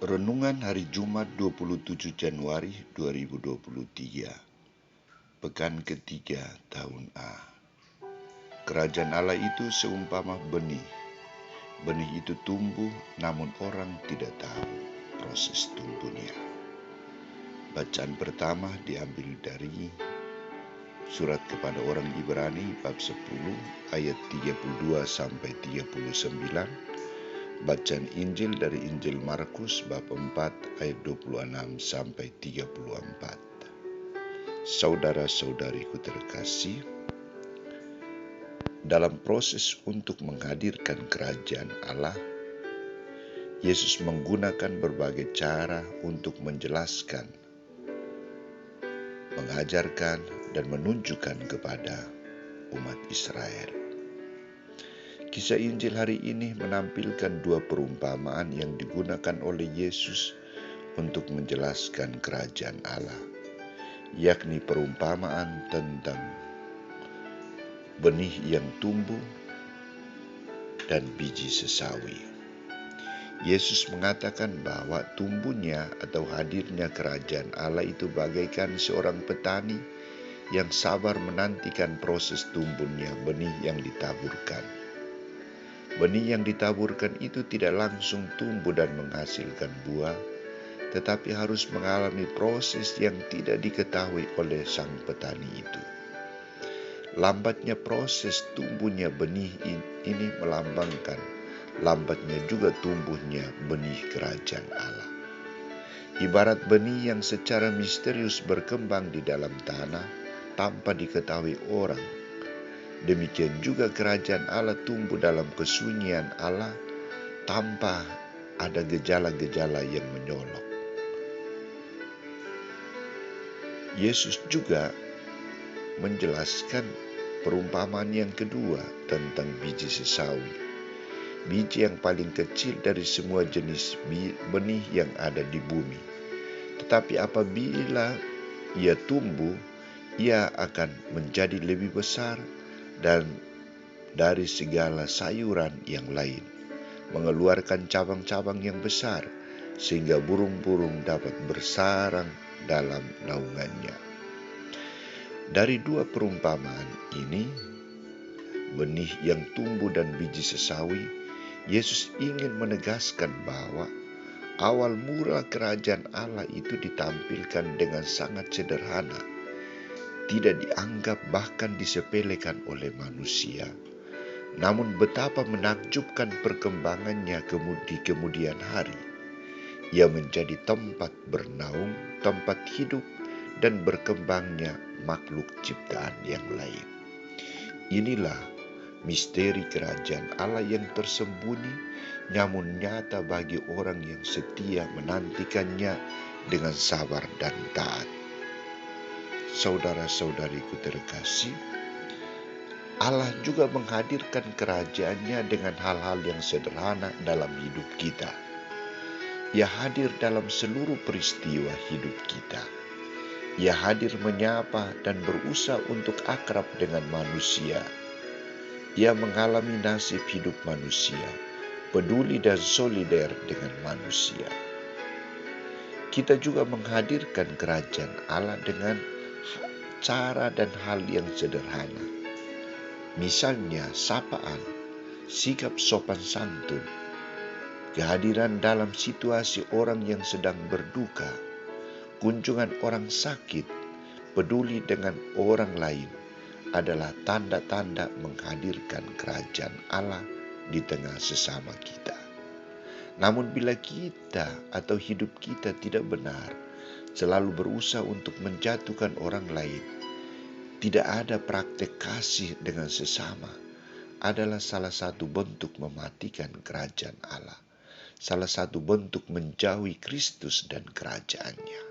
Renungan Hari Jumat 27 Januari 2023, Pekan ketiga tahun A. Kerajaan Allah itu seumpama benih. Benih itu tumbuh, namun orang tidak tahu proses tumbuhnya. Bacaan pertama diambil dari surat kepada orang Ibrani bab 10 ayat 32 sampai 39. Bacaan Injil dari Injil Markus bab 4 ayat 26 sampai 34. Saudara-saudariku terkasih, dalam proses untuk menghadirkan kerajaan Allah, Yesus menggunakan berbagai cara untuk menjelaskan, mengajarkan, dan menunjukkan kepada umat Israel. Kisah Injil hari ini menampilkan dua perumpamaan yang digunakan oleh Yesus untuk menjelaskan kerajaan Allah, yakni perumpamaan tentang benih yang tumbuh dan biji sesawi. Yesus mengatakan bahwa tumbuhnya atau hadirnya kerajaan Allah itu bagaikan seorang petani yang sabar menantikan proses tumbuhnya benih yang ditaburkan. Benih yang ditaburkan itu tidak langsung tumbuh dan menghasilkan buah, tetapi harus mengalami proses yang tidak diketahui oleh sang petani itu. Lambatnya proses tumbuhnya benih ini melambangkan lambatnya juga tumbuhnya benih kerajaan Allah. Ibarat benih yang secara misterius berkembang di dalam tanah tanpa diketahui orang. Demikian juga kerajaan Allah tumbuh dalam kesunyian Allah tanpa ada gejala-gejala yang menyolok. Yesus juga menjelaskan perumpamaan yang kedua tentang biji sesawi. Biji yang paling kecil dari semua jenis benih yang ada di bumi. Tetapi apabila ia tumbuh, ia akan menjadi lebih besar dan dari segala sayuran yang lain, mengeluarkan cabang-cabang yang besar, sehingga burung-burung dapat bersarang dalam naungannya. Dari dua perumpamaan ini, benih yang tumbuh dan biji sesawi, Yesus ingin menegaskan bahwa awal mula kerajaan Allah itu ditampilkan dengan sangat sederhana, tidak dianggap bahkan disepelekan oleh manusia. Namun betapa menakjubkan perkembangannya di kemudian hari. Ia menjadi tempat bernaung, tempat hidup, dan berkembangnya makhluk ciptaan yang lain. Inilah misteri kerajaan Allah yang tersembunyi, namun nyata bagi orang yang setia menantikannya dengan sabar dan taat. Saudara-saudariku terkasih, Allah juga menghadirkan kerajaannya dengan hal-hal yang sederhana dalam hidup kita. Ia hadir dalam seluruh peristiwa hidup kita. Ia hadir menyapa dan berusaha untuk akrab dengan manusia. Ia mengalami nasib hidup manusia, peduli dan solider dengan manusia. Kita juga menghadirkan kerajaan Allah dengan cara dan hal yang sederhana. Misalnya sapaan, sikap sopan santun, kehadiran dalam situasi orang yang sedang berduka, kunjungan orang sakit, peduli dengan orang lain adalah tanda-tanda menghadirkan kerajaan Allah di tengah sesama kita. Namun bila kita atau hidup kita tidak benar, selalu berusaha untuk menjatuhkan orang lain, tidak ada praktek kasih dengan sesama, adalah salah satu bentuk mematikan kerajaan Allah. Salah satu bentuk menjauhi Kristus dan kerajaannya.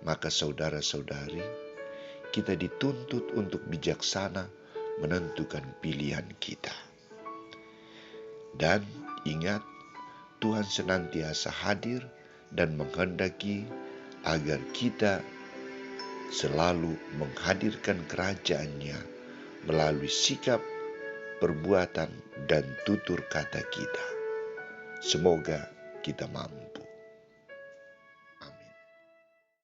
Maka saudara-saudari, kita dituntut untuk bijaksana menentukan pilihan kita. Dan ingat, Tuhan senantiasa hadir dan menghendaki agar kita selalu menghadirkan kerajaan-Nya melalui sikap, perbuatan, dan tutur kata kita. Semoga kita mampu.